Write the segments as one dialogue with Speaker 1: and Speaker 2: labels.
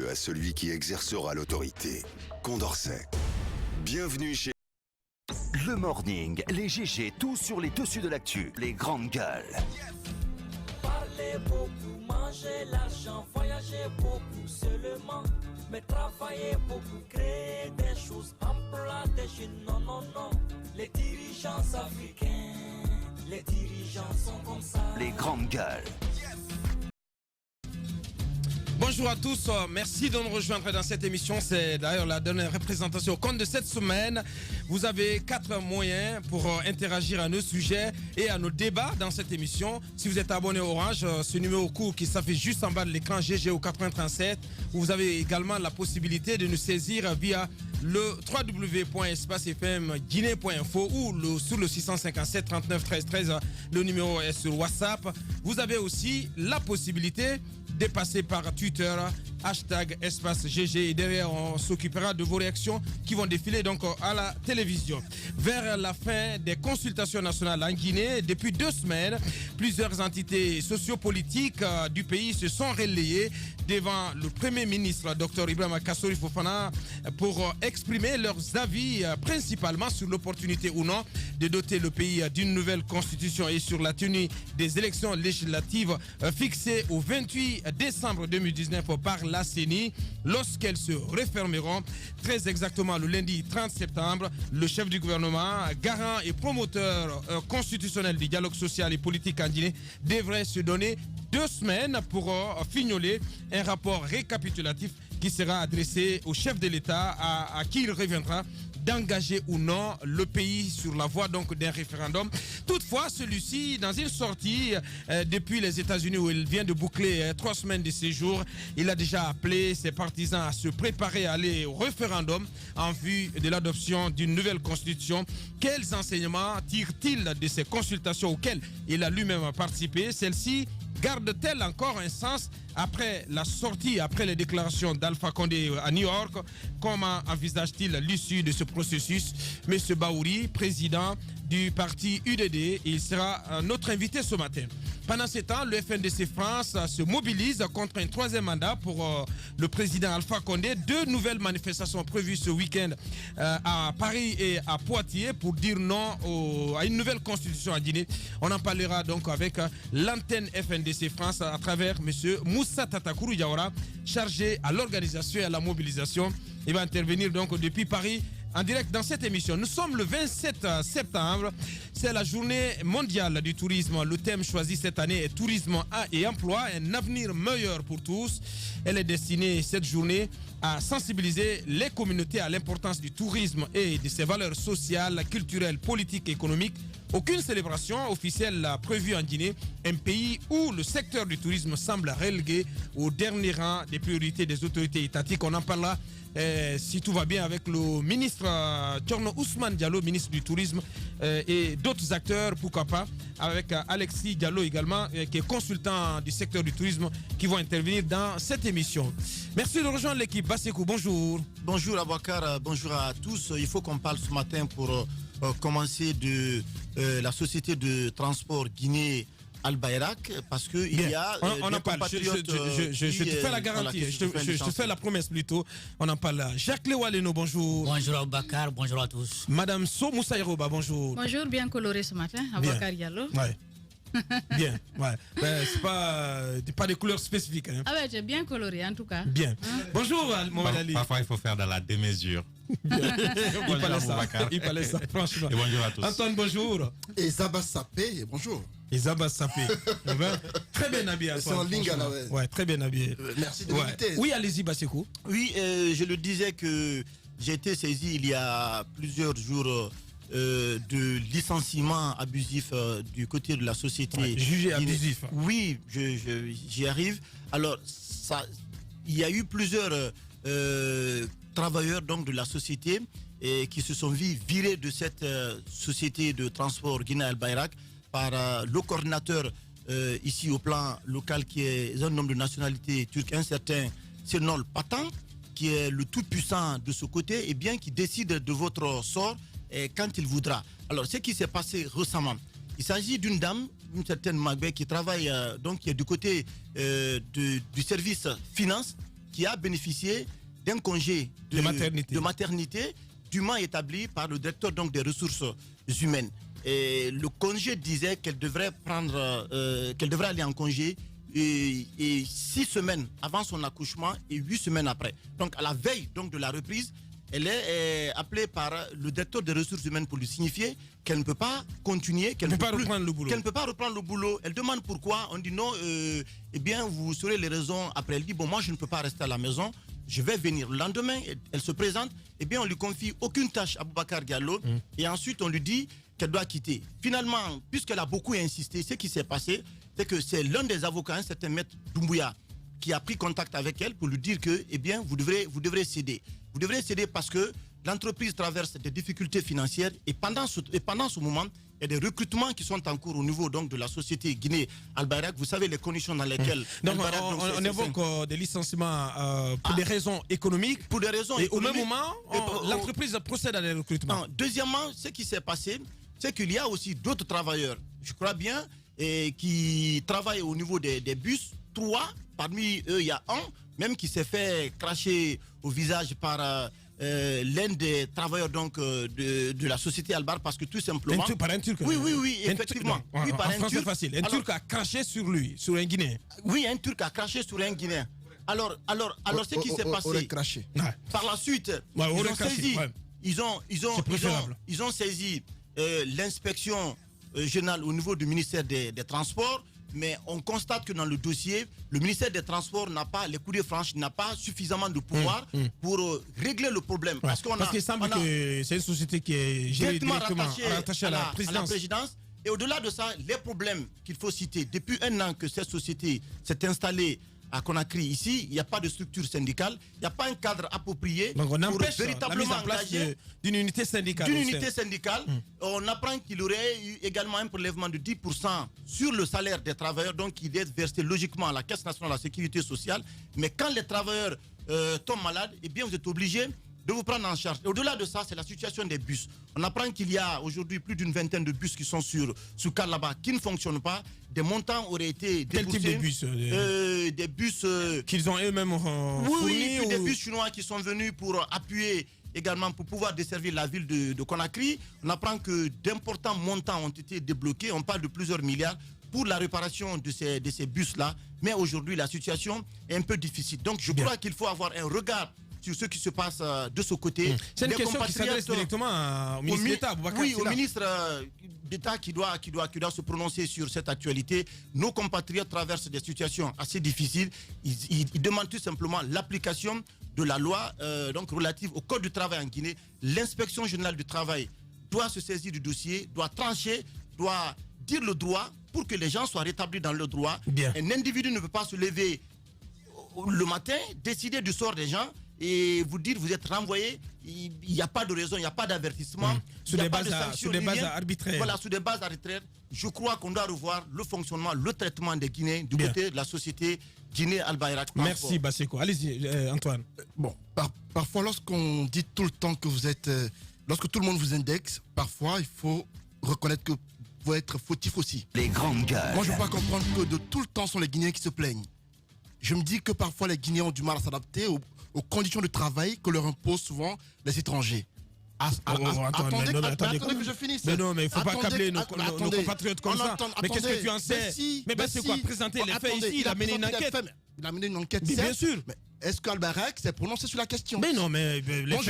Speaker 1: à celui qui exercera l'autorité. Condorcet. Bienvenue chez...
Speaker 2: Le morning, les GG, tout sur les dessus de l'actu, les grandes gueules.
Speaker 3: Parler beaucoup, manger l'argent, voyager beaucoup seulement, mais travailler beaucoup, créer des choses, emploi des jeunes, non, non, non. Les dirigeants africains, les dirigeants sont comme ça.
Speaker 2: Les grandes gueules.
Speaker 4: Bonjour à tous, merci de nous rejoindre dans cette émission. C'est d'ailleurs la dernière représentation au compte de cette semaine. Vous avez 4 moyens pour interagir à nos sujets et à nos débats dans cette émission. Si vous êtes abonné Orange, ce numéro court qui s'affiche juste en bas de l'écran GG au 837, vous avez également la possibilité de nous saisir via le www.espacefmguinée.info ou sur le 657 39 13 13. Le numéro est sur WhatsApp. Vous avez aussi la possibilité de passer par Twitter, hashtag espace GG, et derrière on s'occupera de vos réactions qui vont défiler donc à la télévision. Vers la fin des consultations nationales en Guinée, depuis 2 semaines, plusieurs entités sociopolitiques du pays se sont relayées devant le Premier ministre Dr Ibrahima Kassori Fofana pour exprimer leurs avis principalement sur l'opportunité ou non de doter le pays d'une nouvelle constitution et sur la tenue des élections législatives fixées au 28 décembre 2019 par la CENI. Lorsqu'elles se refermeront, très exactement le lundi 30 septembre, le chef du gouvernement, garant et promoteur constitutionnel du dialogue social et politique en Guinée, devrait se donner 2 semaines pour fignoler un rapport récapitulatif qui sera adressé au chef de l'État à qui il reviendra d'engager ou non le pays sur la voie donc d'un référendum. Toutefois, celui-ci, dans une sortie depuis les États-Unis où il vient de boucler 3 semaines de séjour, il a déjà appelé ses partisans à se préparer à aller au référendum en vue de l'adoption d'une nouvelle constitution. Quels enseignements tire-t-il de ces consultations auxquelles il a lui-même participé? Celle-ci garde-t-elle encore un sens après la sortie, après les déclarations d'Alpha Condé à New York? Comment envisage-t-il l'issue de ce processus? Monsieur Baouri, président du parti UDD, il sera notre invité ce matin. Pendant ce temps, le FNDC France se mobilise contre un 3e mandat pour le président Alpha Condé. 2 nouvelles manifestations prévues ce week-end à Paris et à Poitiers pour dire non à une nouvelle constitution en Guinée. On en parlera donc avec l'antenne FNDC France à travers monsieur Moussa Tatakourou Diawara, chargé à l'organisation et à la mobilisation. Il va intervenir donc depuis Paris en direct dans cette émission. Nous sommes le 27 septembre, c'est la journée mondiale du tourisme. Le thème choisi cette année est tourisme et emploi, un avenir meilleur pour tous. Elle est destinée, cette journée, à sensibiliser les communautés à l'importance du tourisme et de ses valeurs sociales, culturelles, politiques et économiques. Aucune célébration officielle prévue en Guinée, un pays où le secteur du tourisme semble relégué au dernier rang des priorités des autorités étatiques. On en parlera si tout va bien avec le ministre Thierno Ousmane Diallo, ministre du Tourisme, et d'autres acteurs, pourquoi pas, avec Alexis Diallo également, qui est consultant du secteur du tourisme, qui vont intervenir dans cette émission. Merci de rejoindre l'équipe. Bassekou, bonjour.
Speaker 5: Bonjour Abouakar, bonjour à tous. Il faut qu'on parle ce matin pour commencer de la société de transport Guinée Al-Bayrak, parce que il y a
Speaker 4: on en parle. Je te fais la garantie, je te fais la promesse plutôt. On en parle là. Jacques Lewaleno, bonjour.
Speaker 6: Bonjour Abouakar, bonjour à tous.
Speaker 4: Madame So Moussa Yeroba, bonjour.
Speaker 7: Bonjour, bien coloré ce matin, Abouakar Diallo.
Speaker 4: Ouais. Bien, ouais. Ben, c'est pas des couleurs spécifiques. Hein.
Speaker 7: Ah ouais, j'ai bien coloré en tout cas.
Speaker 4: Bien. Bonjour Mohamed Ali.
Speaker 8: Parfois il faut faire dans la démesure.
Speaker 4: Il fallait ça, franchement.
Speaker 8: Et bonjour à tous.
Speaker 4: Antoine, bonjour.
Speaker 9: Et Zaba Sapé, bonjour.
Speaker 4: Isaba Sapé. Très bien habillé.
Speaker 9: C'est en ligne, là,
Speaker 4: ouais, très bien habillé.
Speaker 9: Merci de m'inviter.
Speaker 4: Oui, allez-y, Bassekou.
Speaker 5: Oui, je le disais que j'ai été saisi il y a plusieurs jours de licenciement abusif du côté de la société.
Speaker 4: Ouais, jugé abusif.
Speaker 5: Oui, j'y arrive. Alors, il y a eu plusieurs travailleurs donc, de la société qui se sont vus virer de cette société de transport Guinée Al-Bayrak par le coordinateur ici au plan local qui est un homme de nationalité turque, un certain Sernol Patan, qui est le tout-puissant de ce côté, et bien qui décide de votre sort quand il voudra. Alors, ce qui s'est passé récemment, il s'agit d'une dame, une certaine Magbe, qui travaille, donc qui est du côté du service finance, qui a bénéficié d'un congé
Speaker 4: de
Speaker 5: maternité dûment établi par le directeur donc, des ressources humaines. Et le congé disait qu'elle devrait aller en congé et 6 semaines avant son accouchement et 8 semaines après. Donc à la veille donc, de la reprise, elle est appelée par le directeur des ressources humaines pour lui signifier qu'elle ne peut pas continuer, qu'elle ne peut pas reprendre le boulot. Elle demande pourquoi. On dit non, eh bien vous saurez les raisons. Après elle dit bon moi je ne peux pas rester à la maison, je vais venir. Le lendemain elle se présente, eh bien on lui confie aucune tâche à Boubacar Diallo et ensuite on lui dit qu'elle doit quitter. Finalement, puisqu'elle a beaucoup insisté, ce qui s'est passé, c'est que c'est l'un des avocats, un certain maître Doumbouya, qui a pris contact avec elle pour lui dire que, eh bien, vous devrez céder. Vous devrez céder parce que l'entreprise traverse des difficultés financières et pendant ce moment, il y a des recrutements qui sont en cours au niveau donc, de la société Guinée Al-Bayrak. Vous savez les conditions dans lesquelles...
Speaker 4: Donc on évoque des licenciements pour des raisons économiques.
Speaker 5: Pour des raisons
Speaker 4: et
Speaker 5: économiques.
Speaker 4: Au même moment, l'entreprise procède à des recrutements.
Speaker 5: Deuxièmement, ce qui s'est passé, c'est qu'il y a aussi d'autres travailleurs, je crois bien, qui travaillent au niveau des bus. 3, parmi eux, il y a un même qui s'est fait cracher au visage par l'un des travailleurs donc, de la société Albar parce que tout simplement...
Speaker 4: Par un Turc.
Speaker 5: Oui, effectivement.
Speaker 4: Oui,
Speaker 5: par
Speaker 4: un Turc. Facile. Un Turc a craché sur lui, sur un Guinéen.
Speaker 5: Oui, un Turc a craché sur un Guinéen. Alors ce qui s'est passé... Par la suite, ils ont saisi l'inspection générale au niveau du ministère des Transports, mais on constate que dans le dossier, le ministère des Transports n'a pas, les courriers franches, n'a pas suffisamment de pouvoir pour régler le problème.
Speaker 4: Parce qu'il semble que c'est une société qui est directement rattachée à la
Speaker 5: présidence. Et au-delà de ça, les problèmes qu'il faut citer, depuis 1 an que cette société s'est installée à Conakry, ici, il n'y a pas de structure syndicale, il n'y a pas un cadre approprié.
Speaker 4: Donc on empêche
Speaker 5: véritablement
Speaker 4: la mise en place d'une unité syndicale.
Speaker 5: On apprend qu'il y aurait eu également un prélèvement de 10% sur le salaire des travailleurs, donc qui doit être versé logiquement à la Caisse nationale de la sécurité sociale. Mais quand les travailleurs tombent malades, eh bien vous êtes obligés de vous prendre en charge. Et au-delà de ça, c'est la situation des bus. On apprend qu'il y a aujourd'hui plus d'une vingtaine de bus qui sont sur cas là-bas, qui ne fonctionnent pas. Des montants auraient été déboursés.
Speaker 4: Quel type de bus
Speaker 5: Des bus...
Speaker 4: qu'ils ont eux-mêmes fournis
Speaker 5: des bus chinois qui sont venus pour appuyer également pour pouvoir desservir la ville de Conakry. On apprend que d'importants montants ont été débloqués. On parle de plusieurs milliards pour la réparation de ces bus-là. Mais aujourd'hui, la situation est un peu difficile. Donc je crois qu'il faut avoir un regard sur ce qui se passe de ce côté.
Speaker 4: C'est une question qui s'adresse directement au ministre d'État.
Speaker 5: Oui, au ministre d'État qui doit se prononcer sur cette actualité. Nos compatriotes traversent des situations assez difficiles. Ils demandent tout simplement l'application de la loi donc relative au Code du travail en Guinée. L'inspection générale du travail doit se saisir du dossier, doit trancher, doit dire le droit pour que les gens soient rétablis dans le droit.
Speaker 4: Bien.
Speaker 5: Un individu ne peut pas se lever le matin, décider du sort des gens et vous dire vous êtes renvoyé, il n'y a pas de raison, il n'y a pas d'avertissement,
Speaker 4: sous des bases arbitraires.
Speaker 5: Voilà, sous des bases arbitraires. Je crois qu'on doit revoir le fonctionnement, le traitement des Guinéens du côté de la société Guinée Al-Bayrak.
Speaker 4: Merci Basseko. Allez-y Antoine.
Speaker 9: Bon, parfois lorsqu'on dit tout le temps que vous êtes... lorsque tout le monde vous indexe, parfois il faut reconnaître que vous pouvez être fautif aussi.
Speaker 2: Les grandes gueules.
Speaker 9: Moi je ne peux pas comprendre que de tout le temps sont les Guinéens qui se plaignent. Je me dis que parfois les Guinéens ont du mal à s'adapter aux conditions de travail que leur imposent souvent les étrangers. Attendez que je finisse.
Speaker 4: Mais non, mais il ne faut pas câbler nos compatriotes comme ça. Mais qu'est-ce que tu en sais? Mais c'est quoi? Présenter les faits ici, il a mené une enquête.
Speaker 9: Il a mené une enquête,
Speaker 4: bien sûr.
Speaker 9: Mais est-ce qu'Al-Bayrak s'est prononcé sur la question?
Speaker 4: Mais non, mais...
Speaker 9: Bon,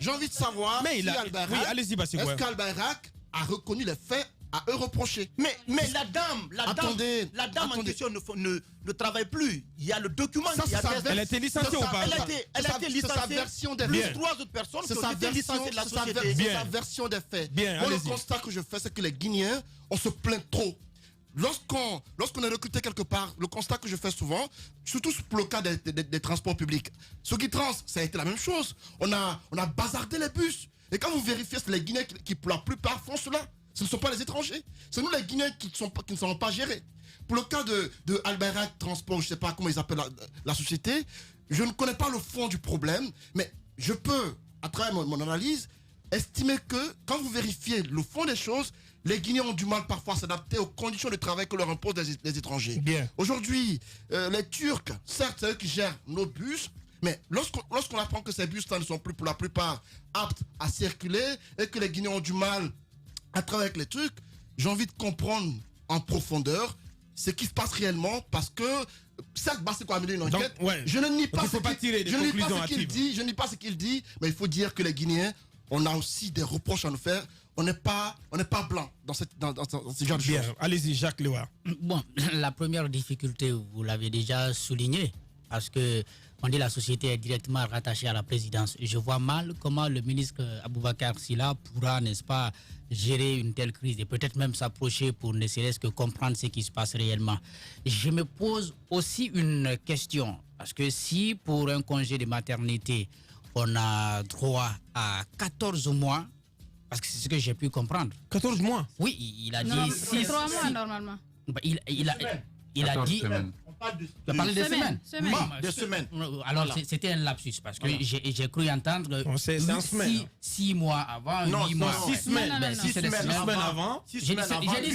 Speaker 9: j'ai envie de savoir si Al-Bayrak...
Speaker 4: Oui, allez-y, Basseko.
Speaker 9: Est-ce qu'Al-Bayrak a reconnu les faits à eux reprocher?
Speaker 5: Mais la dame en question ne travaille plus. Il y a le document qui atteste.
Speaker 4: Elle a été licenciée ou pas?
Speaker 5: Elle a été licenciée. Plus 3 autres personnes qui ont été licenciées de la société.
Speaker 9: C'est sa version des faits. Moi, le constat que je fais, c'est que les Guinéens, on se plaint trop. Lorsqu'on est recruté quelque part, le constat que je fais souvent, surtout pour le cas des transports publics, ceux qui trans, ça a été la même chose. On a bazardé les bus. Et quand vous vérifiez, c'est les Guinéens qui pour la plupart font cela. Ce ne sont pas les étrangers. C'est nous les Guinéens qui ne sont pas gérés. Pour le cas de Al-Bayrak Transport, je ne sais pas comment ils appellent la société, je ne connais pas le fond du problème, mais je peux, à travers mon analyse, estimer que quand vous vérifiez le fond des choses, les Guinéens ont du mal parfois à s'adapter aux conditions de travail que leur imposent les étrangers.
Speaker 4: Bien.
Speaker 9: Aujourd'hui, les Turcs, certes, c'est eux qui gèrent nos bus, mais lorsqu'on apprend que ces bus-là ne sont plus pour la plupart aptes à circuler et que les Guinéens ont du mal à travailler avec les Turcs, j'ai envie de comprendre en profondeur ce qui se passe réellement parce que certes, c'est quoi amener une enquête.
Speaker 4: Donc, ouais.
Speaker 9: Je ne nie pas
Speaker 4: il faut pas tirer des conclusions hâtives.
Speaker 9: je ne nie pas ce qu'il dit, mais il faut dire que les Guinéens, on a aussi des reproches à nous faire. On n'est pas blanc dans ce genre de
Speaker 4: Bien.
Speaker 9: choses.
Speaker 4: Allez-y, Jacques Lewa.
Speaker 6: Bon, la première difficulté, vous l'avez déjà souligné, parce que on dit la société est directement rattachée à la présidence. Je vois mal comment le ministre Aboubakar Silla pourra, n'est-ce pas, gérer une telle crise et peut-être même s'approcher pour ne serait-ce que comprendre ce qui se passe réellement. Je me pose aussi une question, parce que si pour un congé de maternité, on a droit à 14 mois, parce que c'est ce que j'ai pu comprendre.
Speaker 4: 14 mois?
Speaker 6: Oui, il a dit...
Speaker 7: C'est 3 mois normalement.
Speaker 6: Il a dit... Tu as parlé de semaines.
Speaker 9: De semaines.
Speaker 6: Alors, voilà. C'était un lapsus parce que j'ai cru entendre
Speaker 4: c'est en semaine.
Speaker 6: 6 mois avant, 8 mois.
Speaker 4: 6 semaines.
Speaker 6: Ben,
Speaker 4: 6 semaines avant.
Speaker 6: J'ai dit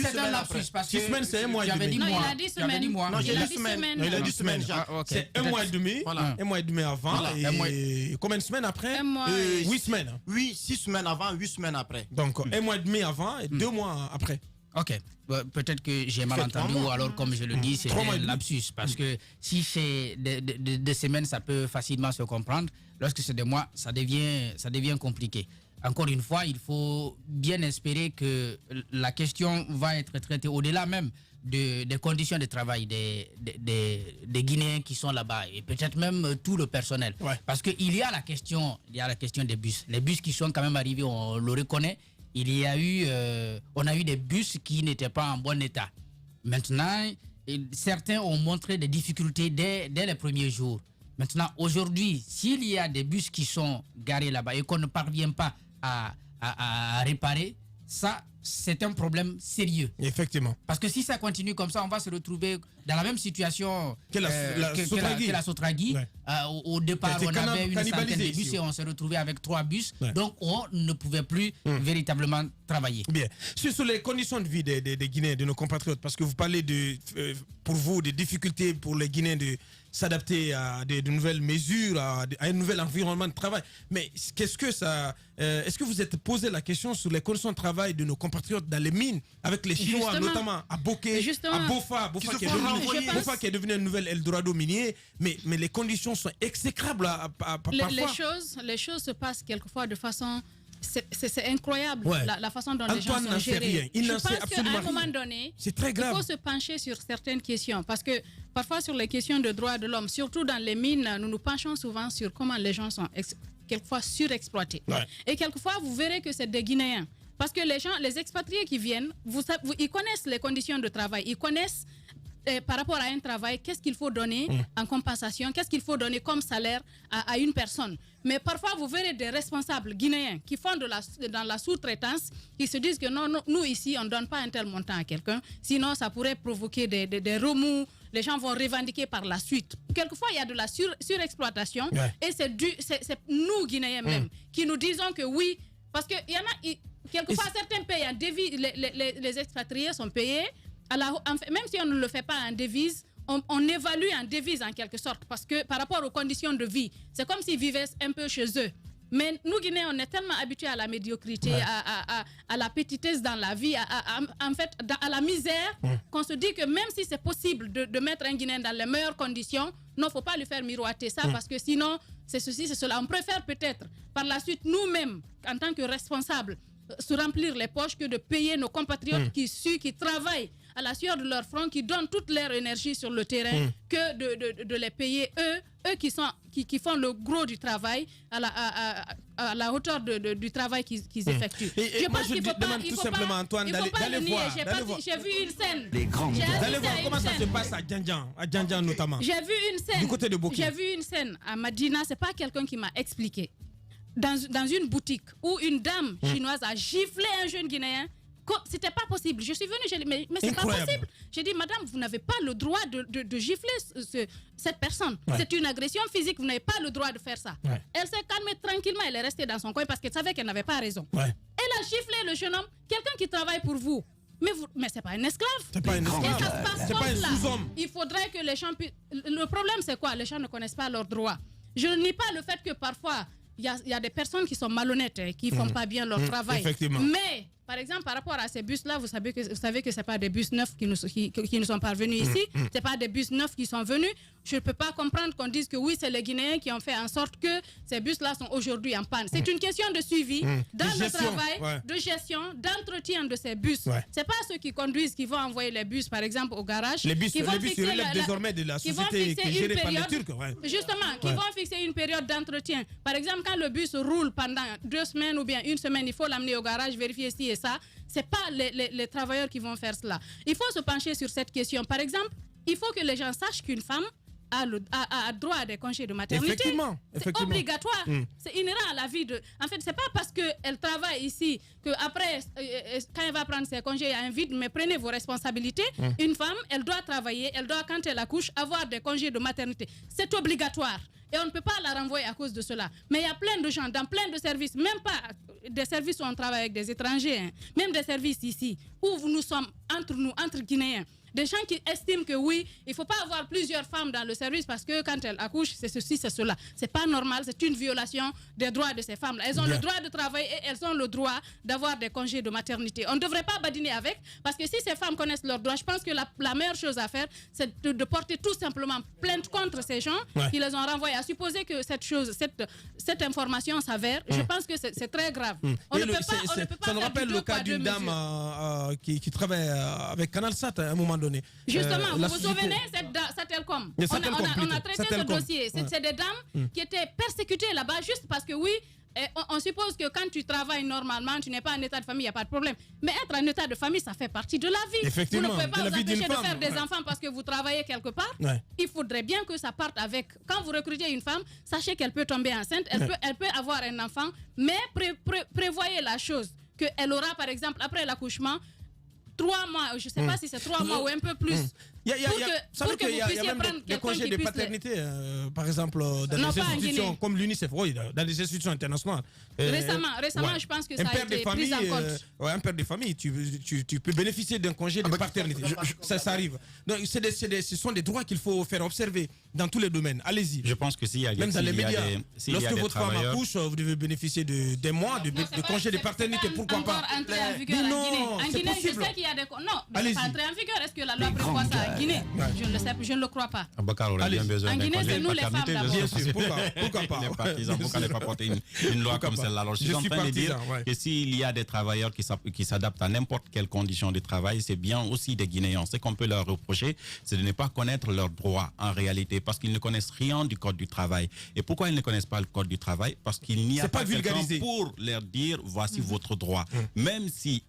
Speaker 6: c'est un lapsus parce que
Speaker 4: 6 semaines, c'est un mois et demi.
Speaker 7: Non, il a dit semaine.
Speaker 9: Non, il a dit semaine.
Speaker 4: Il a dit semaine. C'est un mois et demi. Un mois et demi avant. Et combien de semaines après? 8 semaines.
Speaker 5: Oui, 6 semaines avant, 8 semaines après.
Speaker 4: Donc, un mois et demi avant et 2 mois après.
Speaker 6: Ok, peut-être que j'ai mal entendu ou alors comme je le dis, c'est un lapsus parce que si c'est des semaines, ça peut facilement se comprendre. Lorsque c'est des mois, ça devient compliqué. Encore une fois, il faut bien espérer que la question va être traitée au-delà même des conditions de travail des Guinéens qui sont là-bas et peut-être même tout le personnel.
Speaker 4: Ouais.
Speaker 6: Parce qu'il y a la question des bus. Les bus qui sont quand même arrivés, on le reconnaît. On a eu des bus qui n'étaient pas en bon état. Maintenant, certains ont montré des difficultés dès les premiers jours. Maintenant, aujourd'hui, s'il y a des bus qui sont garés là-bas et qu'on ne parvient pas à réparer, ça, c'est un problème sérieux.
Speaker 4: Effectivement.
Speaker 6: Parce que si ça continue comme ça, on va se retrouver dans la même situation que la Sotragui.
Speaker 4: Ouais.
Speaker 6: Au départ, on avait une centaine de bus et on s'est retrouvé avec 3 bus. Ouais. Donc, on ne pouvait plus véritablement travailler.
Speaker 4: Bien. Sur les conditions de vie des Guinéens, de nos compatriotes, parce que vous parlez pour vous des difficultés pour les Guinéens de s'adapter à de nouvelles mesures, à un nouvel environnement de travail. Mais qu'est-ce que ça... est-ce que vous êtes posé la question sur les conditions de travail de nos compatriotes dans les mines, avec les Chinois, justement, notamment à Boké, à Bofa qui est devenu un nouvel Eldorado minier, mais les conditions sont exécrables parfois.
Speaker 7: Les choses se passent quelquefois de façon... C'est incroyable la façon dont les gens
Speaker 4: Antoine
Speaker 7: sont gérés.
Speaker 4: Je
Speaker 7: pense qu'à un moment donné, il faut se pencher sur certaines questions. Parce que parfois sur les questions de droits de l'homme, surtout dans les mines, nous nous penchons souvent sur comment les gens sont quelquefois surexploités. Ouais. Et quelquefois, vous verrez que c'est des Guinéens. Parce que les expatriés qui viennent, ils connaissent les conditions de travail, ils connaissent par rapport à un travail, qu'est-ce qu'il faut donner en compensation, qu'est-ce qu'il faut donner comme salaire à une personne. Mais parfois, vous verrez des responsables guinéens qui font dans la sous-traitance, qui se disent que non, nous ici, on ne donne pas un tel montant à quelqu'un, sinon ça pourrait provoquer des remous, les gens vont revendiquer par la suite. Quelquefois, il y a de la surexploitation, et c'est nous, Guinéens même, qui nous disons que oui, parce qu'il y en a, quelquefois, certains pays en devise, les expatriés sont payés, même si on ne le fait pas en devise, on évalue en devise en quelque sorte, parce que par rapport aux conditions de vie, c'est comme s'ils vivaient un peu chez eux. Mais nous, Guinéens, on est tellement habitués à la médiocrité, à la petitesse dans la vie, en fait, à la misère, qu'on se dit que même si c'est possible de mettre un Guinéen dans les meilleures conditions, non, il ne faut pas lui faire miroiter ça, parce que sinon, c'est ceci, c'est cela. On préfère peut-être, par la suite, nous-mêmes, en tant que responsables, se remplir les poches que de payer nos compatriotes qui travaillent à la sueur de leur front, qui donnent toute leur énergie sur le terrain, que de les payer eux qui font le gros du travail à la hauteur du travail qu'ils effectuent.
Speaker 4: Je pense qu'il demande tout simplement, Antoine, d'aller voir.
Speaker 7: J'ai vu une scène.
Speaker 4: D'aller voir comment ça se passe à Djandjan notamment.
Speaker 7: J'ai vu une scène.
Speaker 4: Du côté de Boké.
Speaker 7: J'ai vu une scène à Madina, c'est pas quelqu'un qui m'a expliqué. Dans une boutique où une dame chinoise a giflé un jeune Guinéen. C'était pas possible. Je suis venue, j'ai dit, mais c'est pas possible. J'ai dit, madame, vous n'avez pas le droit de gifler cette personne. C'est une agression physique, vous n'avez pas le droit de faire ça. Elle s'est calmée tranquillement, elle est restée dans son coin parce qu'elle savait qu'elle n'avait pas raison. Elle va gifler le jeune homme, quelqu'un qui travaille pour vous. Mais ce n'est pas un esclave.
Speaker 4: C'est pas un esclave.
Speaker 7: C'est pas un sous-homme. Il faudrait que les gens puissent... Le problème, c'est quoi? Les gens ne connaissent pas leurs droits. Je ne nie pas le fait que parfois, il y a des personnes qui sont malhonnêtes, qui ne font pas bien leur travail.
Speaker 4: Effectivement.
Speaker 7: Mais, par exemple, par rapport à ces bus-là, vous savez que ce n'est pas des bus neufs qui nous sont parvenus ici. Ce n'est pas des bus neufs qui sont venus. Je ne peux pas comprendre qu'on dise que oui, c'est les Guinéens qui ont fait en sorte que ces bus-là sont aujourd'hui en panne. C'est une question de suivi, dans le travail, de gestion, d'entretien de ces bus. Ce n'est pas ceux qui conduisent qui vont envoyer les bus, par exemple, au garage.
Speaker 4: Les bus relèvent désormais de la société qui est gérée par les Turcs.
Speaker 7: Justement, qui vont fixer une période d'entretien. Par exemple, quand le bus roule pendant 2 semaines ou bien 1 semaine, il faut l'amener au garage, vérifier ci et ça. Ce n'est pas les travailleurs qui vont faire cela. Il faut se pencher sur cette question. Par exemple, il faut que les gens sachent qu'une femme a droit à des congés de maternité.
Speaker 4: C'est
Speaker 7: obligatoire. C'est inhérent à la vie de... En fait, c'est pas parce qu'elle travaille ici qu'après, quand elle va prendre ses congés, il y a un vide, mais prenez vos responsabilités. Une femme, elle doit travailler, elle doit, quand elle accouche, avoir des congés de maternité. C'est obligatoire. Et on ne peut pas la renvoyer à cause de cela. Mais il y a plein de gens dans plein de services, même pas des services où on travaille avec des étrangers, même des services ici, où nous sommes entre Guinéens. Des gens qui estiment que oui, il ne faut pas avoir plusieurs femmes dans le service parce que quand elles accouchent, c'est ceci, c'est cela. Ce n'est pas normal, c'est une violation des droits de ces femmes-là. Elles ont le droit de travailler et elles ont le droit d'avoir des congés de maternité. On ne devrait pas badiner avec, parce que si ces femmes connaissent leurs droits, je pense que la meilleure chose à faire, c'est de porter tout simplement plainte contre ces gens qui les ont renvoyés. À supposer que cette information s'avère, je pense que c'est très grave. On ne peut pas
Speaker 4: ça nous rappelle le cas d'une dame qui travaille avec Canal Sat à un moment donné.
Speaker 7: Justement, vous vous souvenez, Satelcom. On a traité ce dossier. C'est des dames qui étaient persécutées là-bas juste parce que oui, on suppose que quand tu travailles normalement, tu n'es pas en état de famille, il n'y a pas de problème. Mais être en état de famille, ça fait partie de la vie. Vous ne pouvez pas vous empêcher de faire des enfants parce que vous travaillez quelque part. Il faudrait bien que ça parte avec... Quand vous recrutez une femme, sachez qu'elle peut tomber enceinte, elle peut avoir un enfant, mais prévoyez la chose, qu'elle aura par exemple, après l'accouchement, 3 mois, je ne sais pas si c'est 3 mois ou un peu plus.
Speaker 4: Il y a même des congés de paternité, par exemple, dans des institutions comme l'UNICEF, dans des institutions internationales.
Speaker 7: Récemment, je pense que ça a été pris en compte.
Speaker 4: Un père de famille, tu peux bénéficier d'un congé de paternité. Ça arrive. Donc, ce sont des droits qu'il faut faire observer dans tous les domaines. Allez-y.
Speaker 8: Je pense que s'il y a
Speaker 4: même dans les médias, lorsque votre femme accouche, vous devez bénéficier des mois de congé de paternité. Pourquoi pas?
Speaker 7: Non, en Guinée, je sais qu'il y a des... Non, mais c'est pas entré en vigueur. Est-ce que la loi prévoit ça en Guinée? Je ne le sais, je ne le crois pas. En Guinée, c'est nous les femmes d'abord.
Speaker 4: Bien sûr, pourquoi pas?
Speaker 8: Pourquoi ne pas porter une loi comme celle-là? Alors, je suis en train de dire que s'il y a des travailleurs qui s'adaptent à n'importe quelle condition de travail, c'est bien aussi des Guinéens. Ce qu'on peut leur reprocher, c'est de ne pas connaître leurs droits en réalité, parce qu'ils ne connaissent rien du Code du travail. Et pourquoi ils ne connaissent pas le Code du travail? Parce qu'il n'y a pas quelqu'un pour leur dire voici votre droit. Même s'ils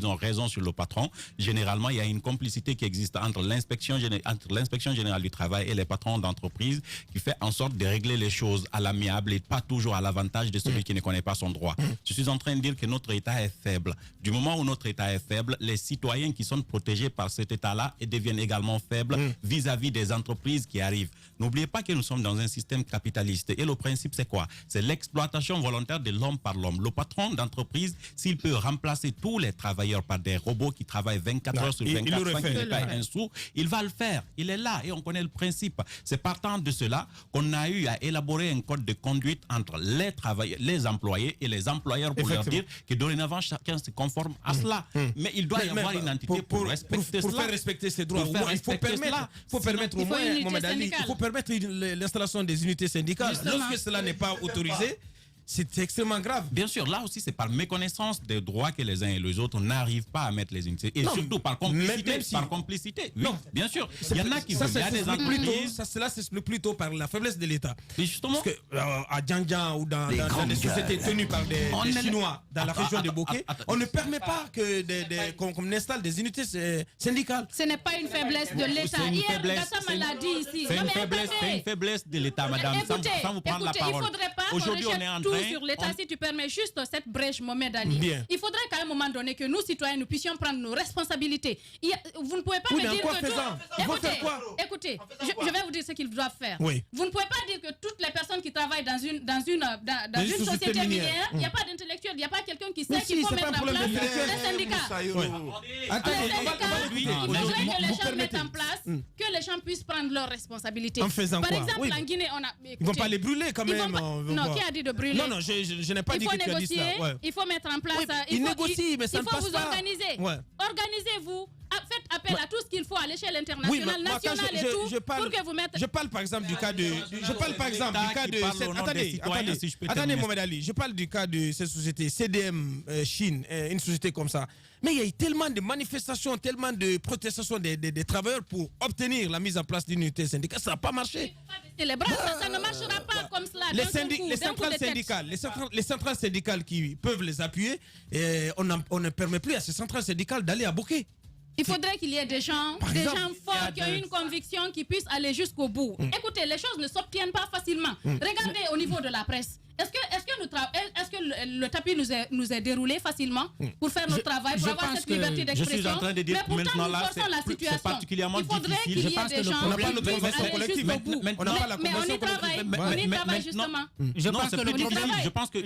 Speaker 8: ont raison sur le patron, généralement, il y a une complicité qui existe entre l'inspection générale du travail et les patrons d'entreprise qui fait en sorte de régler les choses à l'amiable et pas toujours à l'avantage de celui qui ne connaît pas son droit. Je suis en train de dire que notre État est faible. Du moment où notre État est faible, les citoyens qui sont protégés par cet État-là deviennent également faibles vis-à-vis des entreprises qui arrivent. N'oubliez pas que nous sommes dans un système capitaliste et le principe c'est quoi? C'est l'exploitation volontaire de l'homme par l'homme. Le patron d'entreprise, s'il peut remplacer tous les travailleurs par des robots qui travaillent 24 heures sur 24 sans qu'il ne paye un sou, il va le faire. Il est là et on connaît le principe. C'est partant de cela qu'on a eu à élaborer un code de conduite entre les travailleurs, les employés et les employeurs pour leur dire que dorénavant chacun se conforme à cela. Mais il doit y avoir une entité pour respecter cela.
Speaker 4: Pour faire respecter ces droits, il faut permettre au moins, Mohamed Ali, il faut permettre l'installation des unités syndicales. Lorsque cela n'est pas autorisé, c'est extrêmement grave.
Speaker 8: Bien sûr, là aussi, c'est par méconnaissance des droits que les uns et les autres n'arrivent pas à mettre les unités. Et surtout par complicité. Par complicité. Oui, non, bien sûr. Il y en a qui veulent. Il y a des entreprises.
Speaker 4: Cela s'explique plutôt par la faiblesse de l'État.
Speaker 8: Justement.
Speaker 4: Parce que à Djandjan ou dans des sociétés tenues par des Chinois dans la région de Bokeh, on ne permet pas qu'on installe des unités syndicales.
Speaker 7: Ce n'est pas une faiblesse de l'État. Hier, Gassama l'a dit ici.
Speaker 8: C'est une faiblesse de l'État, madame. Sans vous prendre la parole.
Speaker 7: Aujourd'hui, on est en train sur l'État, si tu permets juste cette brèche, Mohamed Ali. Il faudrait qu'à un moment donné que nous, citoyens, nous puissions prendre nos responsabilités. Vous ne pouvez pas me dire que... Écoutez, je vais vous dire ce qu'ils doivent faire. Vous ne pouvez pas dire que toutes les personnes qui travaille dans une société minière, il n'y a pas d'intellectuel, il n'y a pas quelqu'un qui sait qu'il faut mettre en place des syndicats. Il faudrait que les gens mettent en place, que les gens puissent prendre leurs responsabilités.
Speaker 4: En faisant quoi?
Speaker 7: Par exemple, en Guinée, on a...
Speaker 4: Ils ne vont pas les brûler quand même.
Speaker 7: Non, qui a dit de brûler?
Speaker 4: Non, je n'ai pas dit que tu as dit ça.
Speaker 7: Il faut mettre en place...
Speaker 4: Ils négocient, mais ça ne passe pas.
Speaker 7: Il faut vous organiser. Organisez-vous. Faites appel à tout ce qu'il faut à l'échelle internationale, nationale et tout, pour que vous mettez...
Speaker 4: Je parle par exemple du cas de... Attendez, Mohamed Ali. Je parle du cas de cette société, CDM Chine, une société comme ça. Mais il y a eu tellement de manifestations, tellement de protestations des travailleurs pour obtenir la mise en place d'une unité syndicale. Ça n'a pas marché.
Speaker 7: Les bras, ça ne marchera pas comme cela.
Speaker 4: Les centrales syndicales qui peuvent les appuyer, on ne permet plus à ces centrales syndicales d'aller à Bokeh.
Speaker 7: Il faudrait qu'il y ait des gens forts qui ont une conviction, qui puissent aller jusqu'au bout. Écoutez, les choses ne s'obtiennent pas facilement. Regardez au niveau de la presse. Est-ce que le tapis nous est déroulé facilement pour faire notre travail, pour avoir cette liberté d'expression?
Speaker 8: Je suis en train de dire que maintenant là, c'est particulièrement difficile.
Speaker 7: Je pense que
Speaker 4: on n'a pas notre convention collective.
Speaker 7: Mais on y travaille justement.
Speaker 8: Je pense que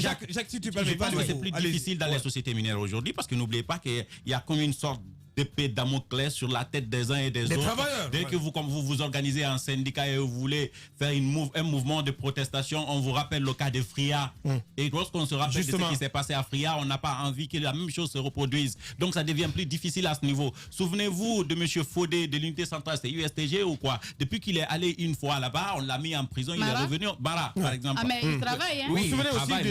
Speaker 4: Jacques, si tu permets pas,
Speaker 8: c'est plus difficile dans les sociétés minières aujourd'hui parce que n'oubliez pas qu'il y a comme une sorte d'épée Damoclès sur la tête des uns et des autres.
Speaker 4: Travailleurs.
Speaker 8: Dès que vous organisez un syndicat et vous voulez faire un mouvement de protestation, on vous rappelle le cas de Fria. Et lorsqu'on se rappelle de ce qui s'est passé à Fria, on n'a pas envie que la même chose se reproduise. Donc ça devient plus difficile à ce niveau. Souvenez-vous de M. Fodé de l'unité centrale, c'est USTG ou quoi? Depuis qu'il est allé une fois là-bas, on l'a mis en prison, il est revenu. Bara, par exemple.
Speaker 7: Ah, mais il travaille, hein?
Speaker 4: Vous vous souvenez aussi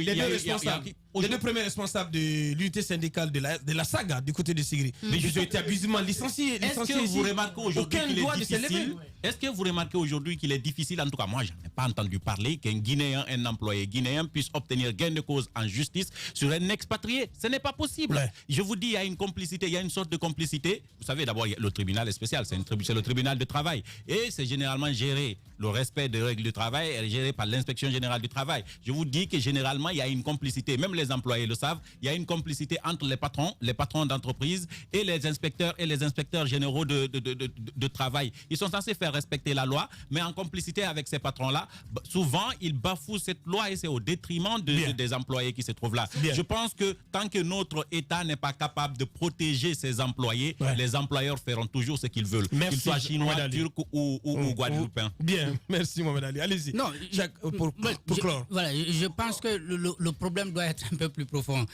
Speaker 4: des deux responsables? Les deux premiers responsables de l'unité syndicale de la saga du côté de Sigri. Mais ils ont été abusivement licenciés.
Speaker 8: Est-ce que vous remarquez aujourd'hui qu'il est difficile? Est-ce que vous remarquez aujourd'hui qu'il est difficile, en tout cas moi je n'ai pas entendu parler, qu'un Guinéen, un employé guinéen puisse obtenir gain de cause en justice sur un expatrié? Ce n'est pas possible. Ouais. Je vous dis, il y a une complicité, il y a une sorte de complicité. Vous savez, d'abord, le tribunal est spécial, c'est le tribunal de travail. Et c'est généralement géré, le respect des règles du travail est géré par l'inspection générale du travail. Je vous dis que généralement, il y a une complicité, même les employés le savent, il y a une complicité entre les patrons d'entreprise et les inspecteurs généraux de travail. Ils sont censés faire respecter la loi, mais en complicité avec ces patrons-là, souvent, ils bafouent cette loi et c'est au détriment des employés qui se trouvent là. Bien. Je pense que tant que notre État n'est pas capable de protéger ses employés, les employeurs feront toujours ce qu'ils veulent, qu'ils soient chinois, turcs ou guadeloupéens.
Speaker 4: Bien, merci Mohamed Ali. Allez-y. Non, Jacques, pour clore.
Speaker 6: Voilà, je pense que le problème doit être un peu plus profond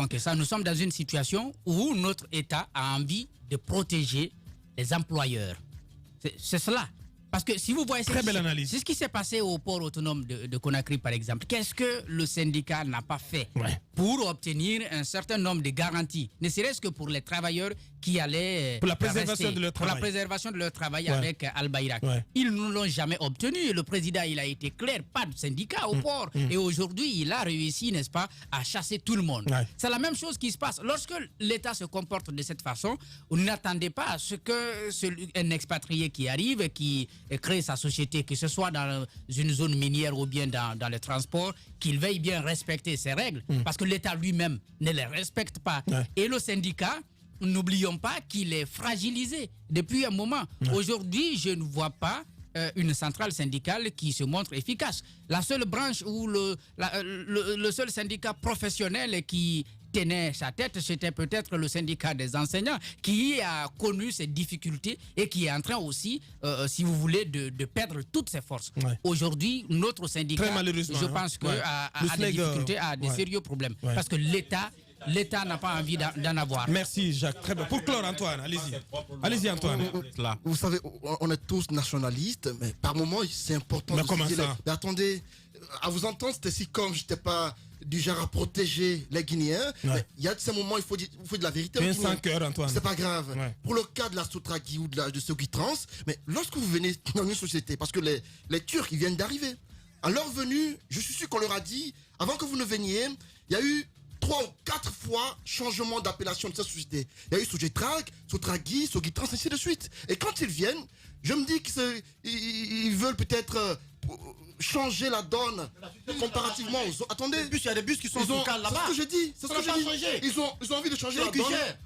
Speaker 6: que ça. Nous sommes dans une situation où notre État a envie de protéger les employeurs. C'est cela. Parce que si vous voyez...
Speaker 4: Très belle analyse.
Speaker 6: C'est ce qui s'est passé au port autonome de Conakry, par exemple. Qu'est-ce que le syndicat n'a pas fait pour obtenir un certain nombre de garanties, ne serait-ce que pour les travailleurs qui allaient
Speaker 4: pour la préservation de leur travail.
Speaker 6: Pour la préservation de leur travail avec Al-Bayrak. Ils ne l'ont jamais obtenu. Le président, il a été clair, pas de syndicat au port. Et aujourd'hui, il a réussi, n'est-ce pas, à chasser tout le monde. C'est la même chose qui se passe. Lorsque l'État se comporte de cette façon, on n'attendait pas à ce qu'un expatrié qui arrive, qui crée sa société, que ce soit dans une zone minière ou bien dans le transport, qu'il veuille bien respecter ces règles. Parce que l'État lui-même ne les respecte pas. Et le syndicat, n'oublions pas qu'il est fragilisé depuis un moment. Aujourd'hui, je ne vois pas une centrale syndicale qui se montre efficace. La seule branche ou le seul syndicat professionnel qui tenait sa tête, c'était peut-être le syndicat des enseignants qui a connu ces difficultés et qui est en train aussi, si vous voulez, de perdre toutes ses forces. Aujourd'hui, notre syndicat, je pense que a des difficultés, a des sérieux problèmes. Parce que l'État n'a pas envie d'en avoir.
Speaker 4: Merci Jacques. Très bien. Pour clore, Antoine, allez-y. Allez-y, Antoine.
Speaker 9: Vous savez, on est tous nationalistes, mais par moments, c'est important
Speaker 4: mais
Speaker 9: de
Speaker 4: comment
Speaker 9: se dire...
Speaker 4: ça?
Speaker 9: Mais attendez, à vous entendre, c'était si comme je n'étais pas du genre à protéger les Guinéens. Il y a de ces moments, il faut de la vérité.
Speaker 4: C'est
Speaker 9: pas grave. Pour le cas de la Sotragi ou de Sogitrans, mais lorsque vous venez dans une société, parce que les Turcs, ils viennent d'arriver, à leur venue, je suis sûr qu'on leur a dit, avant que vous ne veniez, il y a eu 3 ou 4 fois changement d'appellation de cette société. Il y a eu Sogetrac, Sotragi, Sogitrans, ainsi de suite. Et quand ils viennent, je me dis qu'ils veulent peut-être changer la donne comparativement aux autres. Attendez,
Speaker 5: il y a des bus qui sont locales là-bas.
Speaker 9: C'est ce que je dis. C'est ce que je dis. Ils ont envie de changer la donne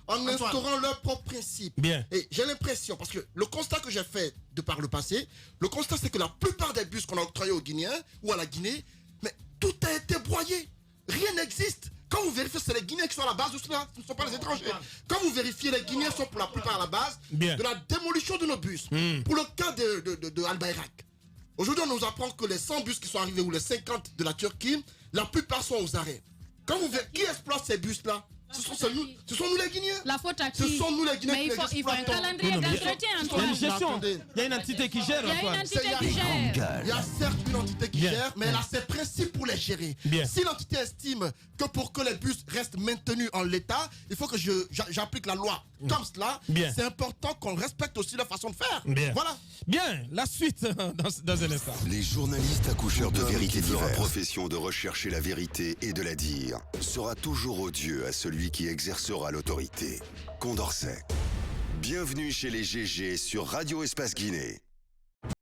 Speaker 9: en instaurant leurs propres principes.
Speaker 4: Bien.
Speaker 9: Et j'ai l'impression, parce que le constat que j'ai fait de par le passé, le constat c'est que la plupart des bus qu'on a octroyés aux Guinéens ou à la Guinée, mais tout a été broyé. Rien n'existe. Quand vous vérifiez, c'est les Guinéens qui sont à la base de cela, ce ne sont pas les étrangers. Quand vous vérifiez, les Guinéens sont pour la plupart à la base de la démolition de nos bus. Pour le cas de Al-Bayrak, aujourd'hui on nous apprend que les 100 bus qui sont arrivés ou les 50 de la Turquie, la plupart sont aux arrêts. Quand vous vérifiez, qui exploite ces bus-là? Ce sont nous les Guinéens.
Speaker 7: La faute à qui?
Speaker 9: Ce sont nous les Guinéens.
Speaker 7: Mais il faut un calendrier d'entretien,
Speaker 4: Antoine. Il y a une gestion. Il y a une entité qui gère, Antoine.
Speaker 9: Il y a certes une entité qui gère, mais elle a ses principes pour les gérer. Si l'entité estime que pour que les bus restent maintenus en l'état, il faut que j'applique la loi comme cela. C'est important qu'on respecte aussi la façon de faire. Voilà.
Speaker 4: Bien, la suite dans un instant.
Speaker 1: Les journalistes accoucheurs de vérité diverses. Profession de rechercher la vérité et de la dire sera toujours odieux à celui qui exercera l'autorité. Condorcet. Bienvenue chez les GG sur Radio Espace Guinée.